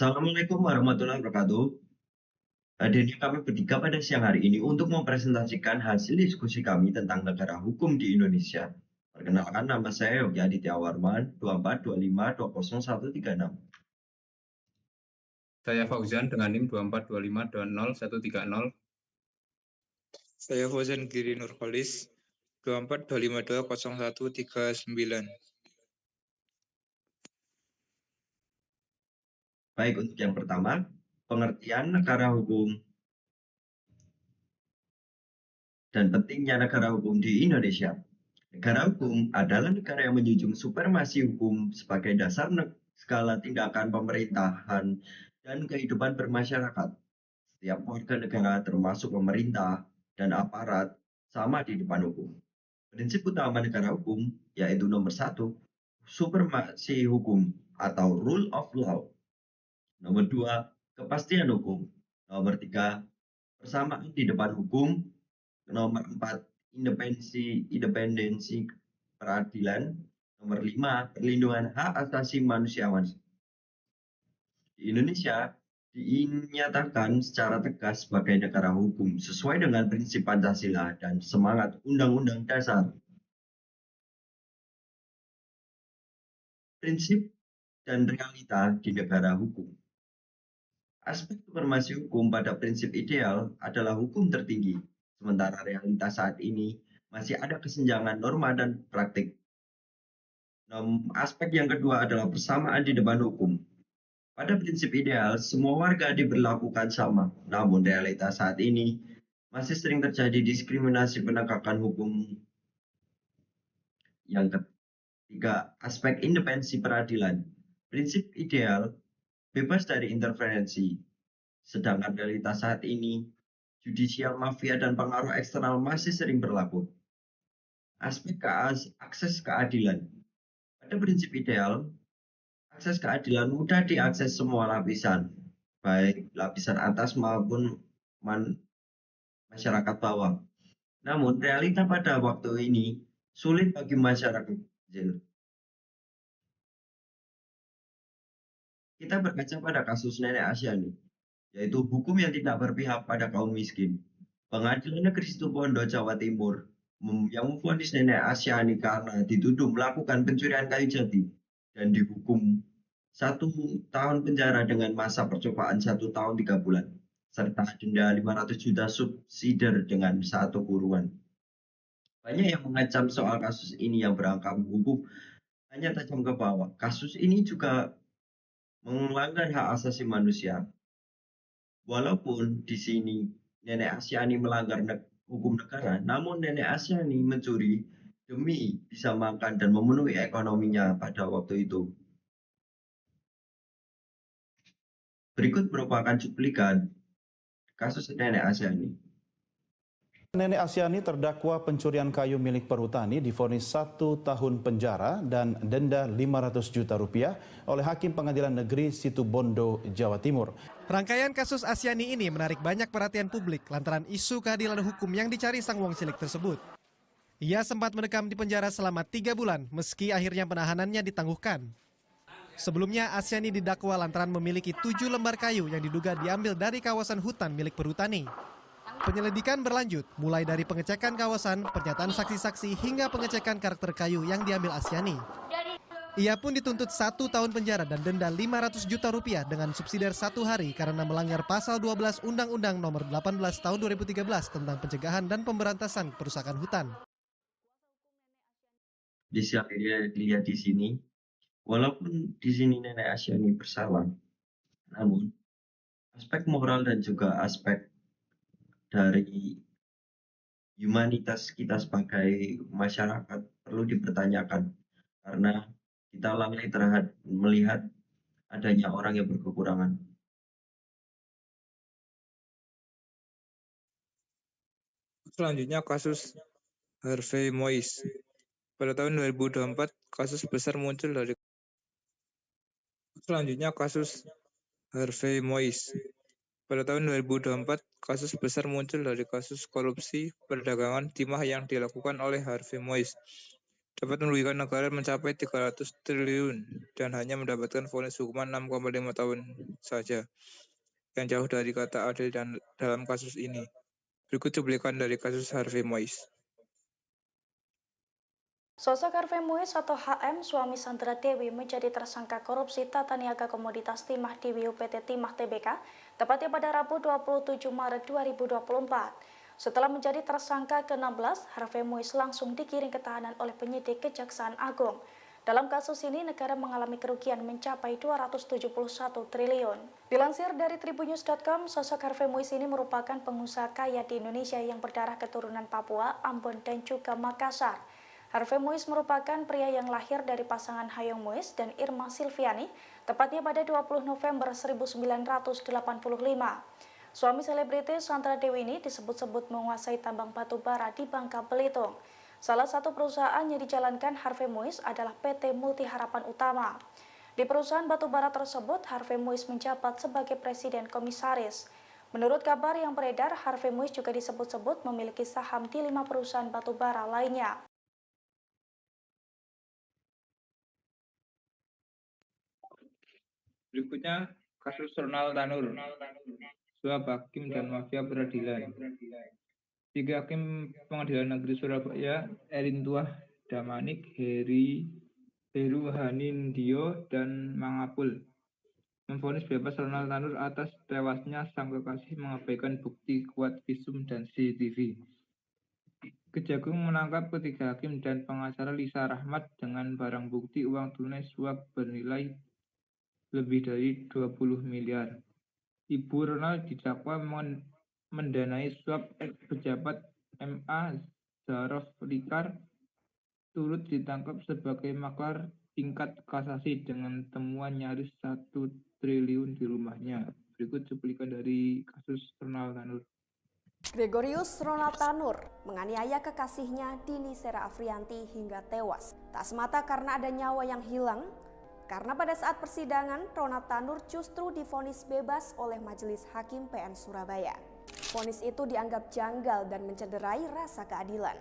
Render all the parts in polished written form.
Assalamualaikum warahmatullahi wabarakatuh. Hadirnya kami bertiga pada siang hari ini untuk mempresentasikan hasil diskusi kami tentang negara hukum di Indonesia. Perkenalkan, nama saya Yogi Aditya Warman, 2425201136. Saya Fauzan dengan NIM 2425201130. Saya Fauzan Giri Nurholis, 2425201139. Baik, untuk yang pertama, pengertian negara hukum dan pentingnya negara hukum di Indonesia. Negara hukum adalah negara yang menjunjung supremasi hukum sebagai dasar segala tindakan pemerintahan dan kehidupan bermasyarakat. Setiap warga negara termasuk pemerintah dan aparat sama di depan hukum. Prinsip utama negara hukum yaitu nomor 1, supremasi hukum atau rule of law. Nomor 2, kepastian hukum. Nomor 3, persamaan di depan hukum. Nomor 4, independensi peradilan. Nomor 5, perlindungan hak asasi manusia. Di Indonesia dinyatakan secara tegas sebagai negara hukum sesuai dengan prinsip Pancasila dan semangat Undang-Undang Dasar. Prinsip dan realita di negara hukum. Aspek supremasi hukum pada prinsip ideal adalah hukum tertinggi, sementara realita saat ini masih ada kesenjangan norma dan praktik. Aspek yang kedua adalah persamaan di depan hukum. Pada prinsip ideal, semua warga diberlakukan sama, namun realita saat ini masih sering terjadi diskriminasi penegakan hukum. Yang ketiga, aspek independensi peradilan. Prinsip ideal bebas dari intervensi, sedangkan realita saat ini, judicial mafia dan pengaruh eksternal masih sering berlaku. Aspek akses keadilan. Pada prinsip ideal, akses keadilan mudah diakses semua lapisan, baik lapisan atas maupun masyarakat bawah. Namun, realita pada waktu ini sulit bagi masyarakat kecil. Kita berkaca pada kasus Nenek Asyani, yaitu hukum yang tidak berpihak pada kaum miskin. Pengadilan Negeri Situbondo, Jawa Timur, yang memvonis Nenek Asyani karena dituduh melakukan pencurian kayu jati dan dihukum 1 tahun penjara dengan masa percobaan 1 tahun 3 bulan, serta denda 500 juta subsidi dengan 1 kurungan. Banyak yang mengacam soal kasus ini yang berangka hukum hanya tajam ke bawah. Kasus ini juga melanggar hak asasi manusia. Walaupun di sini Nenek Asyani melanggar hukum negara, namun Nenek Asyani mencuri demi bisa makan dan memenuhi ekonominya pada waktu itu. Berikut merupakan cuplikan kasus Nenek Asyani. Nenek Asyani terdakwa pencurian kayu milik perhutani divonis 1 tahun penjara dan denda 500 juta rupiah oleh Hakim Pengadilan Negeri Situbondo, Jawa Timur. Rangkaian kasus Asyani ini menarik banyak perhatian publik lantaran isu keadilan hukum yang dicari sang wong cilik tersebut. Ia sempat mendekam di penjara selama 3 bulan meski akhirnya penahanannya ditangguhkan. Sebelumnya Asyani didakwa lantaran memiliki 7 lembar kayu yang diduga diambil dari kawasan hutan milik perhutani. Penyelidikan berlanjut, mulai dari pengecekan kawasan, pernyataan saksi-saksi, hingga pengecekan karakter kayu yang diambil Asyani. Ia pun dituntut 1 tahun penjara dan denda 500 juta rupiah dengan subsidi 1 hari karena melanggar pasal 12 Undang-Undang Nomor 18 Tahun 2013 tentang pencegahan dan pemberantasan perusakan hutan. Bisa dilihat di sini, walaupun di sini Nenek Asyani bersalah, namun aspek moral dan juga aspek dari humanitas kita sebagai masyarakat perlu dipertanyakan karena kita lalai melihat adanya orang yang berkekurangan. Selanjutnya kasus Harvey Mois. Pada tahun 2024, kasus besar muncul dari Selanjutnya kasus Harvey Mois. Pada tahun 2024, kasus besar muncul dari kasus korupsi perdagangan timah yang dilakukan oleh Harvey Mois. dapat merugikan negara mencapai 300 triliun dan hanya mendapatkan vonis hukuman 6,5 tahun saja, yang jauh dari kata adil dan dalam kasus ini. Berikut cuplikan dari kasus Harvey Mois. Sosok Harvey Mois atau HM, suami Sandra Dewi, menjadi tersangka korupsi tata niaga komoditas timah di BUPT Timah Tbk, tepatnya pada Rabu 27 Maret 2024. Setelah menjadi tersangka ke-16, Harvey Mois langsung digiring ke tahanan oleh penyidik Kejaksaan Agung. Dalam kasus ini, negara mengalami kerugian mencapai 271 triliun. Dilansir dari tribunnews.com, sosok Harvey Mois ini merupakan pengusaha kaya di Indonesia yang berdarah keturunan Papua, Ambon, dan juga Makassar. Harvey Mois merupakan pria yang lahir dari pasangan Hayong Mois dan Irma Silviani, tepatnya pada 20 November 1985. Suami selebritis Sandra Dewi ini disebut-sebut menguasai tambang batu bara di Bangka Belitung. Salah satu perusahaan yang dijalankan Harvey Mois adalah PT Multi Harapan Utama. Di perusahaan batu bara tersebut, Harvey Mois menjabat sebagai presiden komisaris. Menurut kabar yang beredar, Harvey Mois juga disebut-sebut memiliki saham di 5 perusahaan batu bara lainnya. Berikutnya kasus Ronald Tanur, suap hakim dan mafia peradilan. 3 hakim Pengadilan Negeri Surabaya, Erintuah Damanik, Heru Hanindio, dan Mangapul, memvonis bebas Ronald Tanur atas tewasnya sang kekasih mengabaikan bukti kuat visum dan CCTV. Kejagung menangkap ketiga hakim dan pengacara Lisa Rahmat dengan barang bukti uang tunai suap bernilai lebih dari 20 miliar. Ibu Ronald didakwa mendanai suap ex-pejabat MA Zarof Likar, turut ditangkap sebagai maklar tingkat kasasi dengan temuan nyaris 1 triliun di rumahnya. Berikut cuplikan dari kasus Ronald Tanur. Gregorius Ronald Tanur menganiaya kekasihnya Dini Sera Afrianti hingga tewas. Tak semata karena ada nyawa yang hilang, karena pada saat persidangan, Ronald Tanur justru divonis bebas oleh Majelis Hakim PN Surabaya. Vonis itu dianggap janggal dan mencederai rasa keadilan.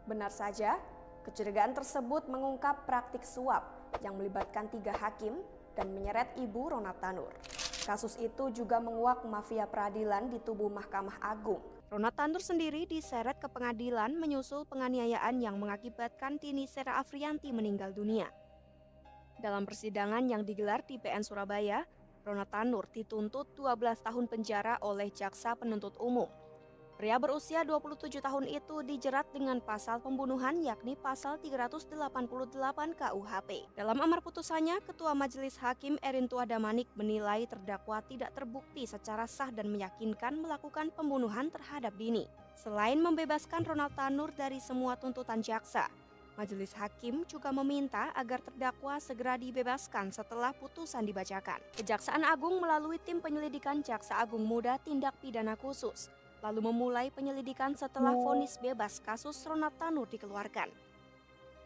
Benar saja, kecurigaan tersebut mengungkap praktik suap yang melibatkan 3 hakim dan menyeret ibu Ronald Tanur. Kasus itu juga menguak mafia peradilan di tubuh Mahkamah Agung. Ronald Tanur sendiri diseret ke pengadilan menyusul penganiayaan yang mengakibatkan Dini Sera Afrianti meninggal dunia. Dalam persidangan yang digelar di PN Surabaya, Ronald Tanur dituntut 12 tahun penjara oleh Jaksa Penuntut Umum. Pria berusia 27 tahun itu dijerat dengan pasal pembunuhan yakni pasal 388 KUHP. Dalam amar putusannya, Ketua Majelis Hakim Erintuah Damanik menilai terdakwa tidak terbukti secara sah dan meyakinkan melakukan pembunuhan terhadap Dini. Selain membebaskan Ronald Tanur dari semua tuntutan jaksa, Majelis Hakim juga meminta agar terdakwa segera dibebaskan setelah putusan dibacakan. Kejaksaan Agung melalui tim penyelidikan Jaksa Agung Muda Tindak Pidana Khusus lalu memulai penyelidikan setelah vonis bebas kasus Ronald Tanur dikeluarkan.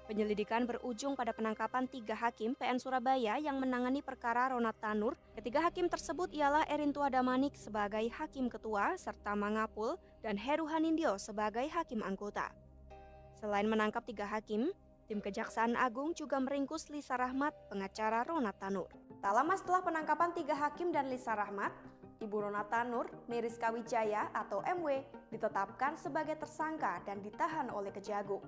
Penyelidikan berujung pada penangkapan 3 hakim PN Surabaya yang menangani perkara Ronald Tanur. Ketiga hakim tersebut ialah Erintuah Damanik sebagai hakim ketua serta Mangapul dan Heru Hanindio sebagai hakim anggota. Selain menangkap 3 hakim, tim Kejaksaan Agung juga meringkus Lisa Rahmat, pengacara Ronald Tanur. Tak lama setelah penangkapan 3 hakim dan Lisa Rahmat, Ibu Ronald Tanur, Meriska Wijaya atau MW, ditetapkan sebagai tersangka dan ditahan oleh Kejagung.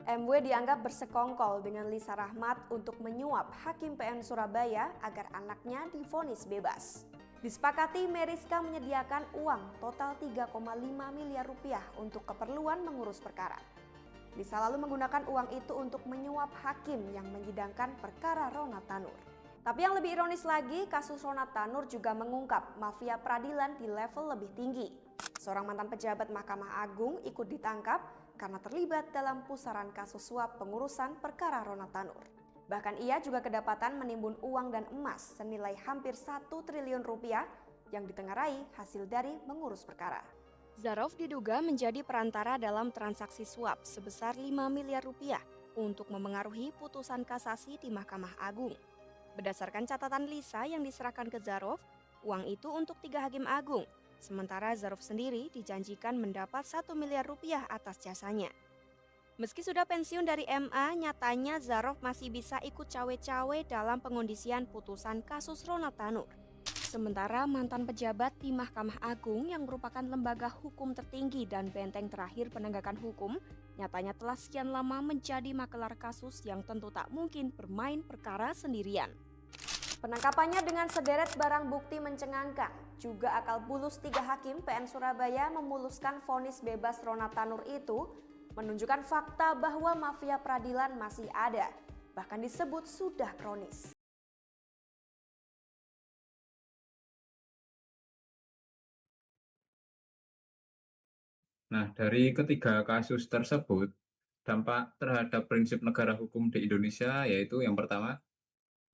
MW dianggap bersekongkol dengan Lisa Rahmat untuk menyuap Hakim PN Surabaya agar anaknya divonis bebas. Disepakati Meriska menyediakan uang total 3,5 miliar rupiah untuk keperluan mengurus perkara. Lisa lalu menggunakan uang itu untuk menyuap hakim yang menyidangkan perkara Ronald Tanur. Tapi yang lebih ironis lagi, kasus Ronald Tanur juga mengungkap mafia peradilan di level lebih tinggi. Seorang mantan pejabat Mahkamah Agung ikut ditangkap karena terlibat dalam pusaran kasus suap pengurusan perkara Ronald Tanur. Bahkan ia juga kedapatan menimbun uang dan emas senilai hampir 1 triliun rupiah yang ditengarai hasil dari mengurus perkara. Zarof diduga menjadi perantara dalam transaksi suap sebesar 5 miliar rupiah untuk memengaruhi putusan kasasi di Mahkamah Agung. Berdasarkan catatan Lisa yang diserahkan ke Zarof, uang itu untuk 3 hakim agung, sementara Zarof sendiri dijanjikan mendapat 1 miliar rupiah atas jasanya. Meski sudah pensiun dari MA, nyatanya Zarov masih bisa ikut cawe-cawe dalam pengondisian putusan kasus Ronald Tanur. Sementara mantan pejabat di Mahkamah Agung yang merupakan lembaga hukum tertinggi dan benteng terakhir penegakan hukum, nyatanya telah sekian lama menjadi makelar kasus yang tentu tak mungkin bermain perkara sendirian. Penangkapannya dengan sederet barang bukti mencengangkan, juga akal bulus 3 hakim PN Surabaya memuluskan vonis bebas Ronald Tanur itu, menunjukkan fakta bahwa mafia peradilan masih ada, bahkan disebut sudah kronis. Nah, dari ketiga kasus tersebut, dampak terhadap prinsip negara hukum di Indonesia yaitu yang pertama,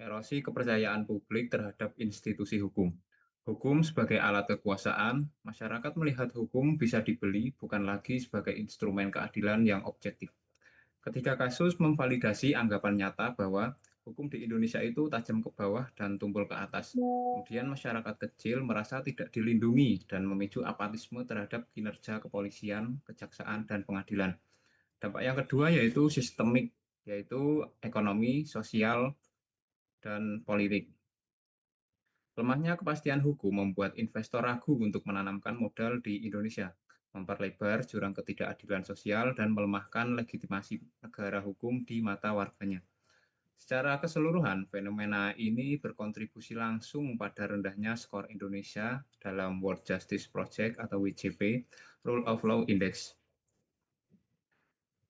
erosi kepercayaan publik terhadap institusi hukum. Hukum sebagai alat kekuasaan, masyarakat melihat hukum bisa dibeli bukan lagi sebagai instrumen keadilan yang objektif. Ketiga kasus memvalidasi anggapan nyata bahwa hukum di Indonesia itu tajam ke bawah dan tumpul ke atas. Kemudian masyarakat kecil merasa tidak dilindungi dan memicu apatisme terhadap kinerja kepolisian, kejaksaan, dan pengadilan. Dampak yang kedua yaitu sistemik, yaitu ekonomi, sosial, dan politik. Lemahnya kepastian hukum membuat investor ragu untuk menanamkan modal di Indonesia, memperlebar jurang ketidakadilan sosial, dan melemahkan legitimasi negara hukum di mata warganya. Secara keseluruhan, fenomena ini berkontribusi langsung pada rendahnya skor Indonesia dalam World Justice Project atau WJP, Rule of Law Index.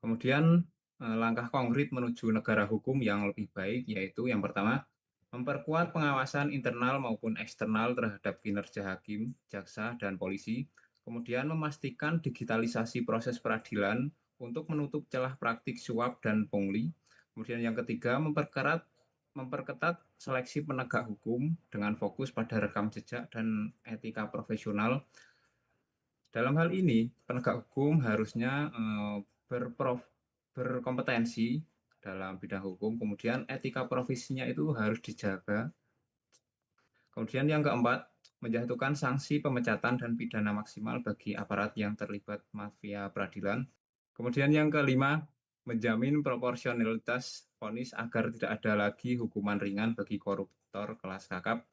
Kemudian, langkah konkret menuju negara hukum yang lebih baik yaitu yang pertama, memperkuat pengawasan internal maupun eksternal terhadap kinerja hakim, jaksa, dan polisi, kemudian memastikan digitalisasi proses peradilan untuk menutup celah praktik suap dan pungli, kemudian yang ketiga, memperketat seleksi penegak hukum dengan fokus pada rekam jejak dan etika profesional. Dalam hal ini, penegak hukum harusnya berkompetensi dalam bidang hukum, kemudian etika profesinya itu harus dijaga. Kemudian yang keempat, menjatuhkan sanksi pemecatan dan pidana maksimal bagi aparat yang terlibat mafia peradilan. Kemudian yang kelima, menjamin proporsionalitas vonis agar tidak ada lagi hukuman ringan bagi koruptor kelas kakap.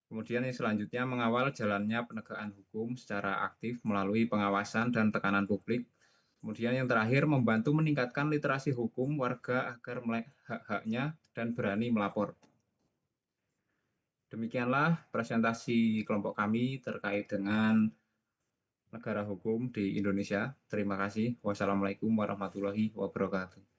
Kemudian yang selanjutnya, mengawal jalannya penegakan hukum secara aktif melalui pengawasan dan tekanan publik. Kemudian yang terakhir, membantu meningkatkan literasi hukum warga agar melek hak-haknya dan berani melapor. Demikianlah presentasi kelompok kami terkait dengan negara hukum di Indonesia. Terima kasih. Wassalamualaikum warahmatullahi wabarakatuh.